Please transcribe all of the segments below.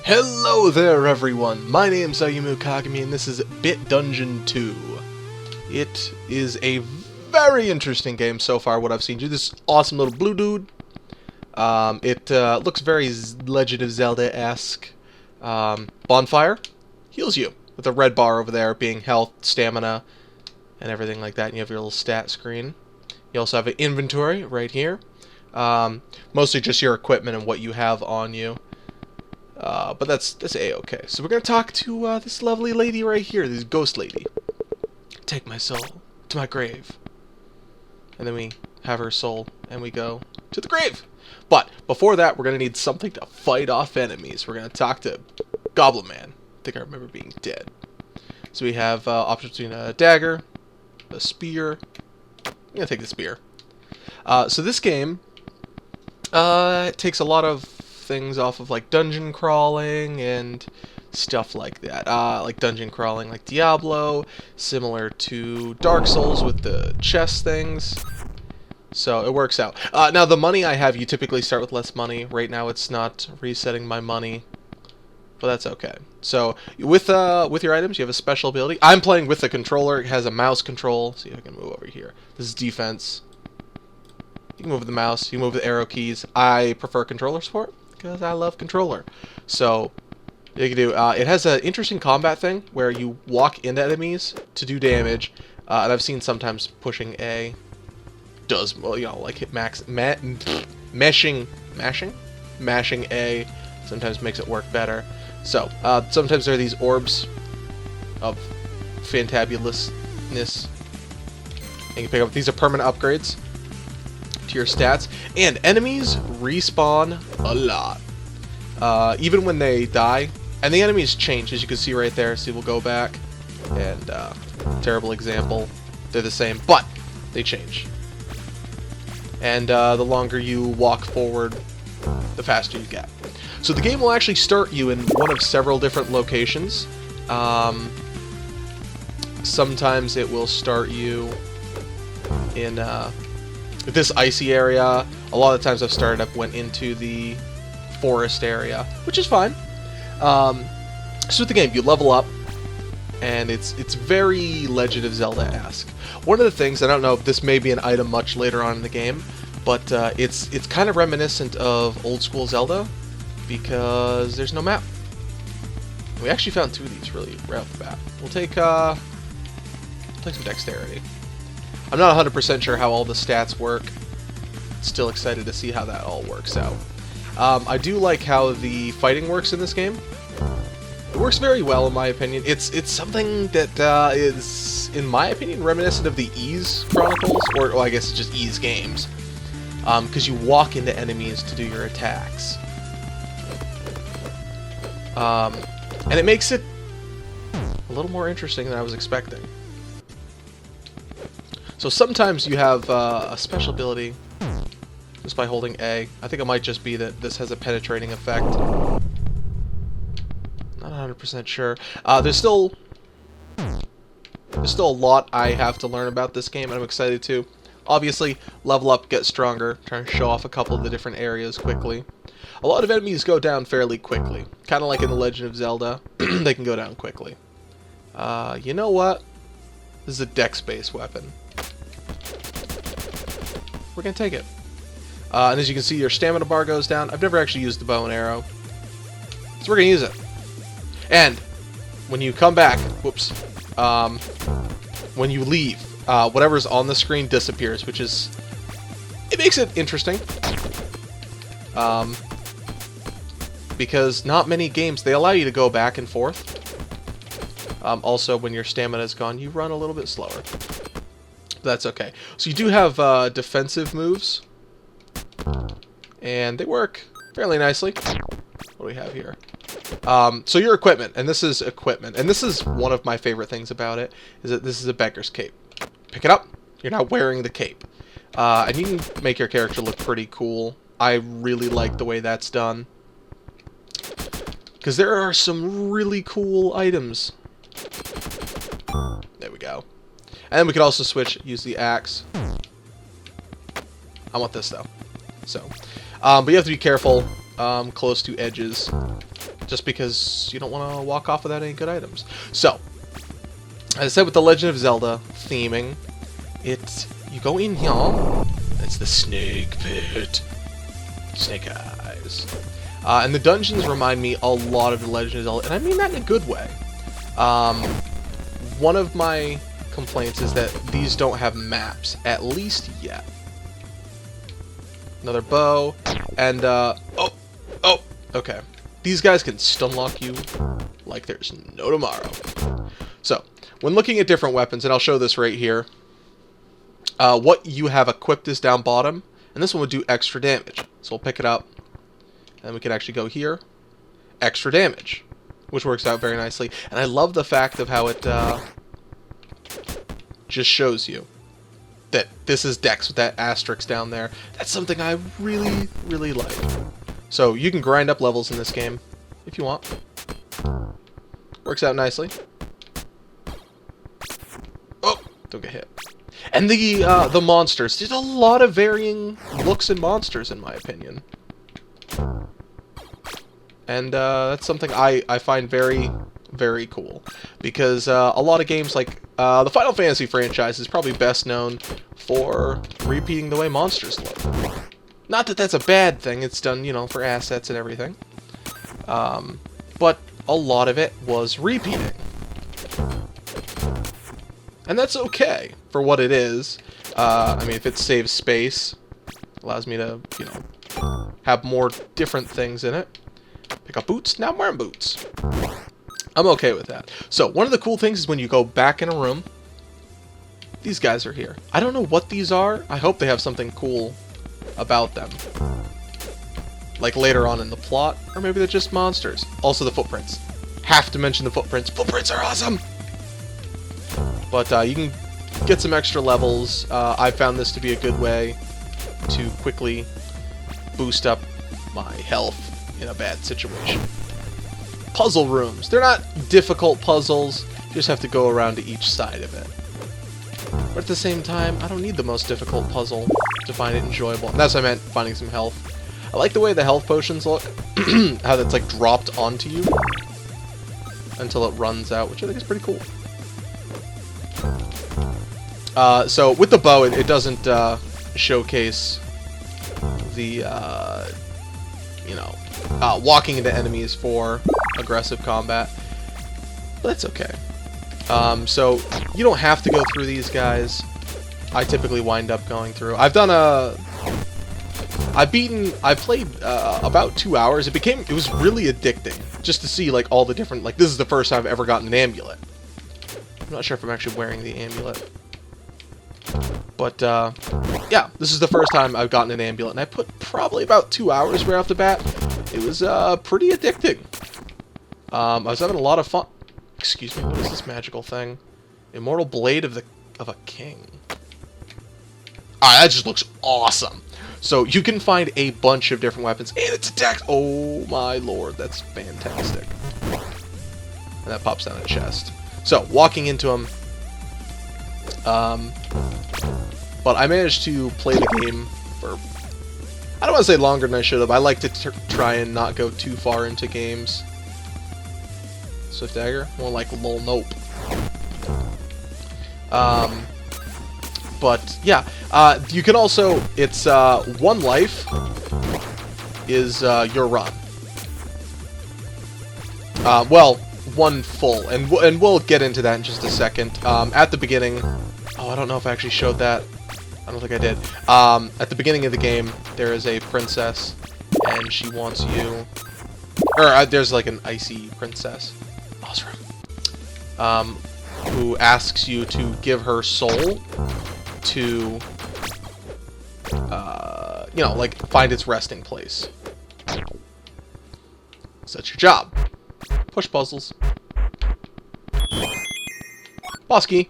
Hello there everyone, my name's Ayumu Kagami and this is Bit Dungeon 2. It is a very interesting game so far, what I've seen. This awesome little blue dude. It looks very Legend of Zelda-esque. Bonfire heals you with a red bar over there being health, stamina, and everything like that. And you have your little stat screen. You also have an inventory right here. Mostly just your equipment and what you have on you. But that's a-okay. So we're gonna talk to this lovely lady right here, this ghost lady. Take my soul to my grave. And then we have her soul and we go to the grave. But before that, we're gonna need something to fight off enemies. We're gonna talk to Goblin Man. I think I remember being dead. So we have options between a dagger, a spear. I'm gonna take the spear. So this game it takes a lot of things off of like dungeon crawling and stuff like that. Like dungeon crawling like Diablo, similar to Dark Souls with the chest things. So it works out. Now the money I have, you typically start with less money. Right now it's not resetting my money, but that's okay. So with your items, you have a special ability. I'm playing with the controller. It has a mouse control. See if I can move over here. This is defense. You can move with the mouse. You can move with the arrow keys. I prefer controller support because I love controller. So you can do. It has an interesting combat thing where you walk into enemies to do damage, and I've seen sometimes pushing A does, well, you know, like hit mashing A sometimes makes it work better. So sometimes there are these orbs of fantabulousness, and you can pick up. These are permanent upgrades to your stats, and enemies respawn a lot, even when they die, and the enemies change, as you can see right there. See, we'll go back, and terrible example, they're the same, but they change, and the longer you walk forward, the faster you get. So the game will actually start you in one of several different locations. Sometimes it will start you in this icy area. A lot of times I've started up, went into the forest area, which is fine. So with the game, you level up, and it's very Legend of Zelda-esque. One of the things, I don't know if this may be an item much later on in the game, but it's kind of reminiscent of old school Zelda because there's no map. We actually found two of these really right off the bat. We'll take some dexterity. I'm not 100% sure how all the stats work. Still excited to see how that all works out. I do like how the fighting works in this game. It works very well, in my opinion. It's something that is, in my opinion, reminiscent of the Ys Chronicles, or well, I guess it's just Ys games, because you walk into enemies to do your attacks, and it makes it a little more interesting than I was expecting. So sometimes you have a special ability just by holding A. I think it might just be that this has a penetrating effect. Not 100% sure. There's still a lot I have to learn about this game, and I'm excited to. Obviously, level up, get stronger, trying to show off a couple of the different areas quickly. A lot of enemies go down fairly quickly. Kind of like in The Legend of Zelda, they can go down quickly. You know what? This is a dex-based weapon. We're gonna take it. And as you can see, your stamina bar goes down. I've never actually used the bow and arrow, so we're gonna use it. And when you come back, whoops, when you leave, whatever's on the screen disappears, which is, it makes it interesting. Because not many games, they allow you to go back and forth. Also, when your stamina is gone, you run a little bit slower. That's okay. So you do have defensive moves, and they work fairly nicely. What do we have here? So your equipment, and this is equipment, and this is one of my favorite things about it, is that this is a beggar's cape. Pick it up, you're not wearing the cape. And you can make your character look pretty cool. I really like the way that's done, because there are some really cool items. There we go. And then we could also switch, use the axe. I want this though. So, but you have to be careful, close to edges, just because you don't want to walk off without any good items. So, as I said, with the Legend of Zelda theming, you go in here. It's the Snake Pit. Snake Eyes. And the dungeons remind me a lot of the Legend of Zelda, and I mean that in a good way. One of my complaints is that these don't have maps, at least yet. Another bow, and okay. These guys can stun lock you like there's no tomorrow. So, when looking at different weapons, and I'll show this right here, what you have equipped is down bottom, and this one would do extra damage. So we'll pick it up, and we can actually go here, extra damage, which works out very nicely. And I love the fact of how it just shows you that this is Dex with that asterisk down there. That's something I really, really like. So you can grind up levels in this game if you want. Works out nicely. Oh, don't get hit. And the monsters. There's a lot of varying looks in monsters, in my opinion. And that's something I find very, very cool. Because a lot of games like the Final Fantasy franchise is probably best known for repeating the way monsters look. Not that that's a bad thing, it's done, you know, for assets and everything. But a lot of it was repeating. And that's okay for what it is. I mean, if it saves space, allows me to, you know, have more different things in it. Pick up boots, now I'm wearing boots. I'm okay with that. So, one of the cool things is when you go back in a room, these guys are here. I don't know what these are. I hope they have something cool about them. Like later on in the plot, or maybe they're just monsters. Also the footprints. Have to mention the footprints. Footprints are awesome! But you can get some extra levels. I found this to be a good way to quickly boost up my health in a bad situation. Puzzle rooms. They're not difficult puzzles. You just have to go around to each side of it. But at the same time, I don't need the most difficult puzzle to find it enjoyable. And that's what I meant, finding some health. I like the way the health potions look. How that's like dropped onto you until it runs out, which I think is pretty cool. So with the bow, it doesn't showcase the, you know, walking into enemies for aggressive combat. But that's okay. So you don't have to go through these guys. I typically wind up going through. I've played about 2 hours. It was really addicting just to see like all the different, like this is the first time I've ever gotten an amulet. I'm not sure if I'm actually wearing the amulet. But yeah, this is the first time I've gotten an amulet, and I put probably about 2 hours right off the bat. It was pretty addicting. I was having a lot of fun. Excuse me, what is this magical thing? Immortal Blade of a King. Alright, that just looks awesome. So you can find a bunch of different weapons, and it's attacked. Oh my lord, that's fantastic. And that pops down a chest. So walking into them. But I managed to play the game for, I don't want to say longer than I should have. I like to try and not go too far into games. Swift Dagger? More like lol nope. But yeah, you can also, it's 1 life is your run. Well, 1 full, and we'll get into that in just a second. At the beginning, oh, I don't know if I actually showed that. I don't think I did. At the beginning of the game, there is a princess, and she wants you, or there's like an icy princess, who asks you to give her soul to, you know, like find its resting place. So that's your job. Push puzzles. Boss key.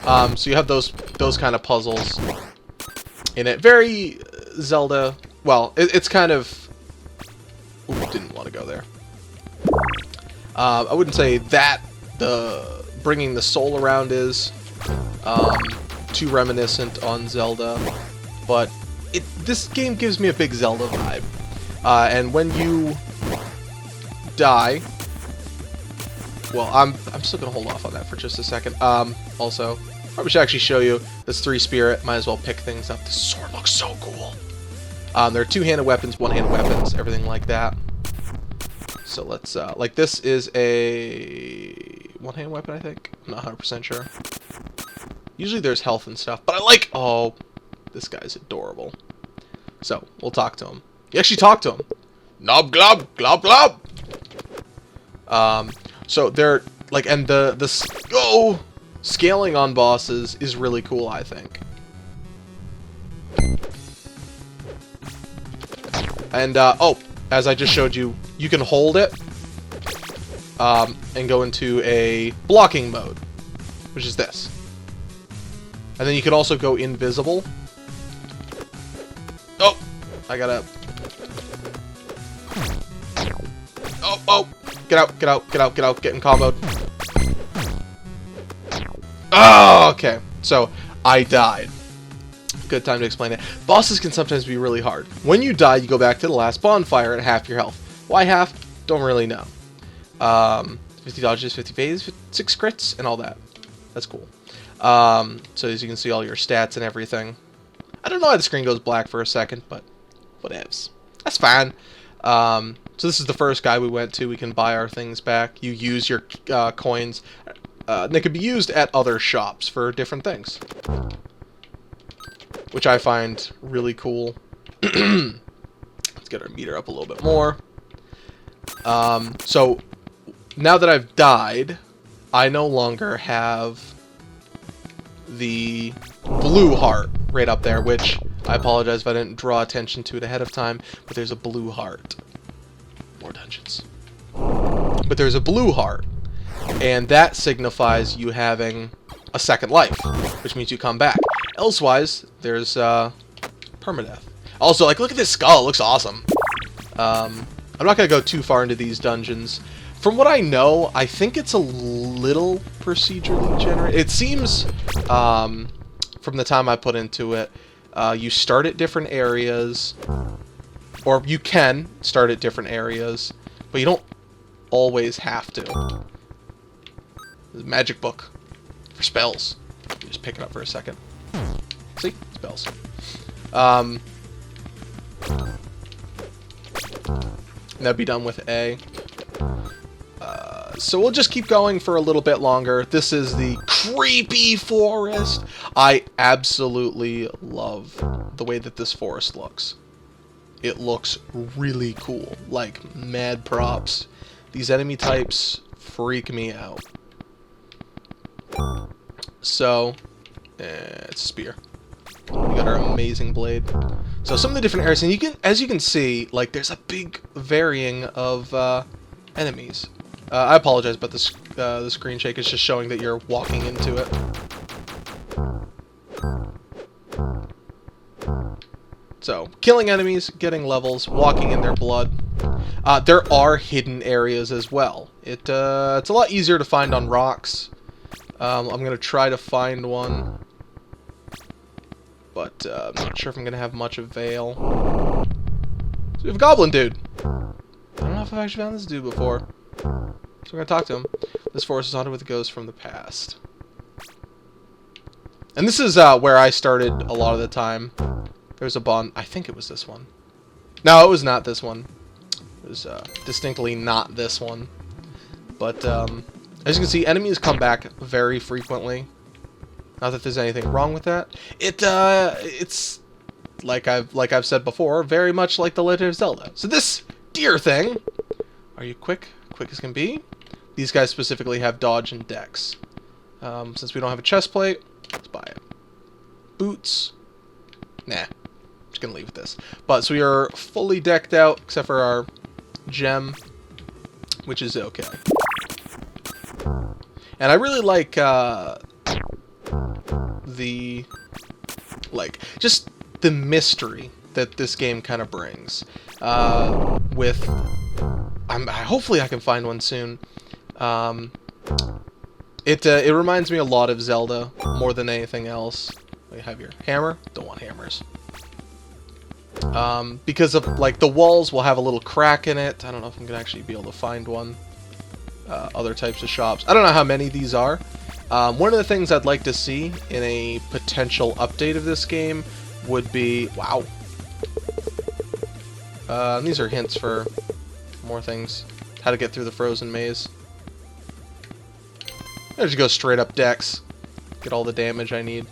So you have those kind of puzzles in it. Very Zelda. Well, it's kind of. Ooh, didn't want to go there. I wouldn't say that the bringing the soul around is too reminiscent on Zelda, but this game gives me a big Zelda vibe. And when you die... Well, I'm still going to hold off on that for just a second. Also, probably should actually show you this 3 spirit. Might as well pick things up. This sword looks so cool. There are 2-handed weapons, 1-handed weapons, everything like that. So let's, like this is a 1-handed weapon, I think. I'm not 100% sure. Usually there's health and stuff, but I like, oh, this guy's adorable. So, we'll talk to him. You actually talk to him. Nob glob, glob glob! So they're, like, and the scaling on bosses is really cool, I think. And, oh, as I just showed you, you can hold it, and go into a blocking mode, which is this. And then you can also go invisible. Oh! I gotta... Oh, oh! Get out, get out, get out, get out, get in calm mode. Oh, okay. So, I died. Good time to explain it. Bosses can sometimes be really hard. When you die, you go back to the last bonfire at half your health. Why half? Don't really know. 50 dodges, 50 phases, 6 crits, and all that. That's cool. So as you can see all your stats and everything. I don't know why the screen goes black for a second, but whatevs. That's fine. So this is the first guy we went to. We can buy our things back. You use your coins. They could be used at other shops for different things, which I find really cool. Let's get our meter up a little bit more. So now that I've died, I no longer have the blue heart right up there, which I apologize if I didn't draw attention to it ahead of time, but there's a blue heart. More dungeons. But there's a blue heart, and that signifies you having a second life, which means you come back. Elsewise, there's permadeath. Also, like, look at this skull. It looks awesome. I'm not going to go too far into these dungeons. From what I know, I think it's a little procedurally generated. It seems, from the time I put into it, you start at different areas, or you can start at different areas, but you don't always have to. There's a magic book for spells. Just pick it up for a second. See? Spells. That'd be done with A. So we'll just keep going for a little bit longer. This is the creepy forest. I absolutely love the way that this forest looks. It looks really cool. Like, mad props. These enemy types freak me out. So, it's a spear. We got our amazing blade. So some of the different areas, and you can, as you can see, like, there's a big varying of enemies. I apologize, but the screen shake is just showing that you're walking into it. So, killing enemies, getting levels, walking in their blood. There are hidden areas as well. It's a lot easier to find on rocks. I'm going to try to find one, but I'm not sure if I'm going to have much avail. So we have a goblin dude. I don't know if I've actually found this dude before. So we're going to talk to him. This forest is haunted with ghosts from the past. And this is where I started a lot of the time. There's a bond. I think it was this one. No, it was not this one. It was distinctly not this one. But as you can see, enemies come back very frequently. Not that there's anything wrong with that. It's like I've said before, very much like The Legend of Zelda. So this deer thing, are you quick? Quick as can be. These guys specifically have dodge and dex. Since we don't have a chest plate, let's buy it. Boots. Nah. Just gonna leave with this. But so we are fully decked out, except for our gem, which is okay. And I really like just the mystery that this game kind of brings. Hopefully I can find one soon. It reminds me a lot of Zelda more than anything else. You have your hammer. Don't want hammers. Because of, like, the walls will have a little crack in it. I don't know if I'm going to actually be able to find one. Other types of shops. I don't know how many these are. One of the things I'd like to see in a potential update of this game would be... Wow. These are hints for more things. How to get through the frozen maze. I just go straight up decks. Get all the damage I need.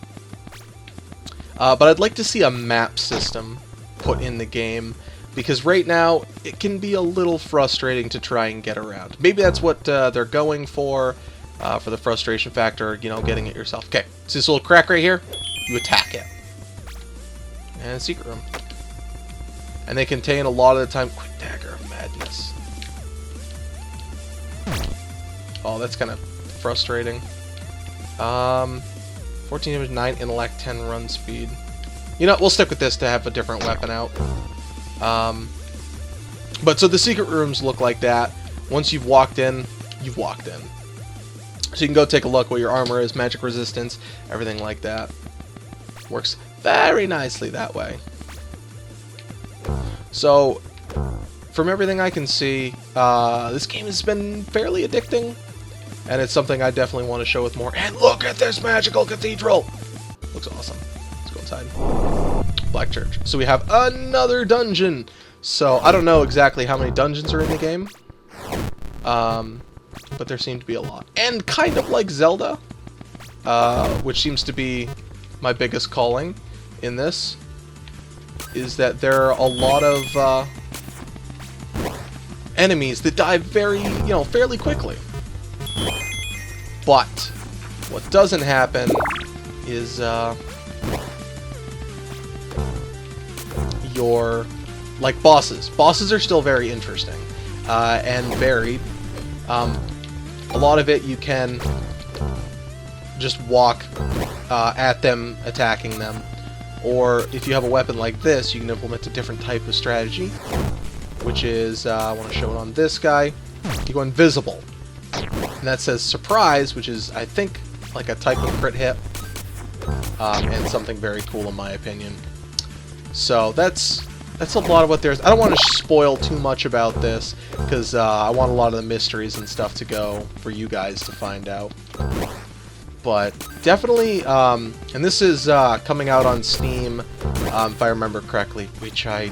But I'd like to see a map system put in the game, because right now it can be a little frustrating to try and get around. Maybe that's what they're going for the frustration factor, you know, getting it yourself. Okay, see this little crack right here? You attack it. And secret room. And they contain a lot of the time... Quick dagger of madness. Oh, that's kind of frustrating. 14 damage, 9 intellect, 10 run speed. You know, we'll stick with this to have a different weapon out. But so the secret rooms look like that. Once you've walked in, you've walked in. So you can go take a look what your armor is, magic resistance, everything like that. Works very nicely that way. So, from everything I can see, this game has been fairly addicting. And it's something I definitely want to show with more. And look at this magical cathedral! Looks awesome. Let's go inside. Black Church. So we have another dungeon. So I don't know exactly how many dungeons are in the game. But there seem to be a lot. And kind of like Zelda, which seems to be my biggest calling in this, is that there are a lot of enemies that die very, fairly quickly. But what doesn't happen is your bosses. Bosses are still very interesting and varied. A lot of it you can just walk at them, attacking them, or if you have a weapon like this, you can implement a different type of strategy, which is I want to show it on this guy. You go invisible. And that says surprise, which is, I think, like a type of crit hit. And something very cool in my opinion. So that's a lot of what there's. I don't want to spoil too much about this, because I want a lot of the mysteries and stuff to go for you guys to find out. But definitely, and this is coming out on Steam, if I remember correctly, which I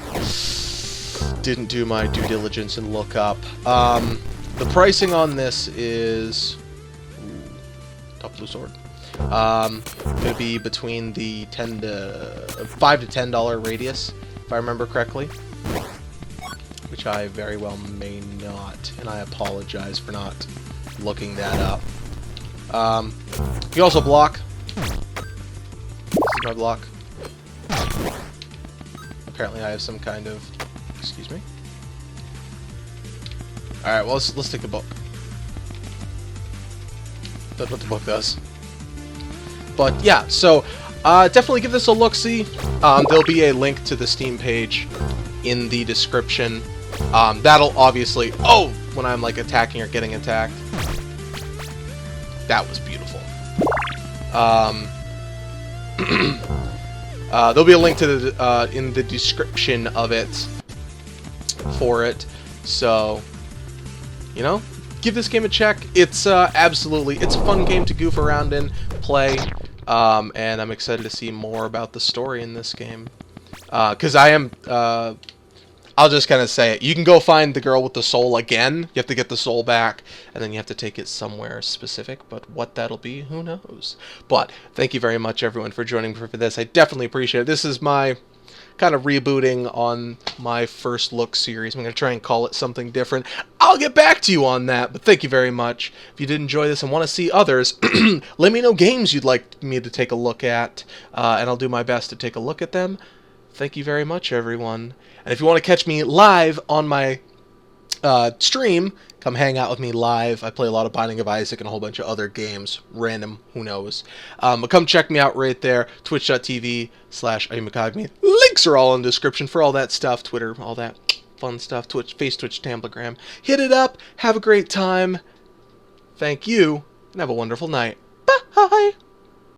didn't do my due diligence and look up. The pricing on this is top blue sword. Gonna be between the $5 to $10 radius, if I remember correctly, which I very well may not, and I apologize for not looking that up. You can also block. This is my block. Apparently I have some kind of... Excuse me. Alright, well, let's take the book. That's what the book does. But yeah, so definitely give this a look-see. There'll be a link to the Steam page in the description. That'll obviously... Oh! When I'm like attacking or getting attacked. That was beautiful. There'll be a link to the in the description of it for it. So, give this game a check. It's absolutely, it's a fun game to goof around in, play, and I'm excited to see more about the story in this game. Because I am, I'll just kind of say it. You can go find the girl with the soul again. You have to get the soul back, and then you have to take it somewhere specific. But what that'll be, who knows? But thank you very much, everyone, for joining me for this. I definitely appreciate it. This is my kind of rebooting on my first look series. I'm going to try and call it something different. I'll get back to you on that, but thank you very much. If you did enjoy this and want to see others, let me know games you'd like me to take a look at, and I'll do my best to take a look at them. Thank you very much, everyone. And if you want to catch me live on my stream, come hang out with me live. I play a lot of Binding of Isaac and a whole bunch of other games. Random, who knows. But come check me out right there. Twitch.tv/Ayumu Kagami. Links are all in the description for all that stuff. Twitter, all that fun stuff. Twitch, Twitch, Tumblr. Hit it up. Have a great time. Thank you. And have a wonderful night. Bye.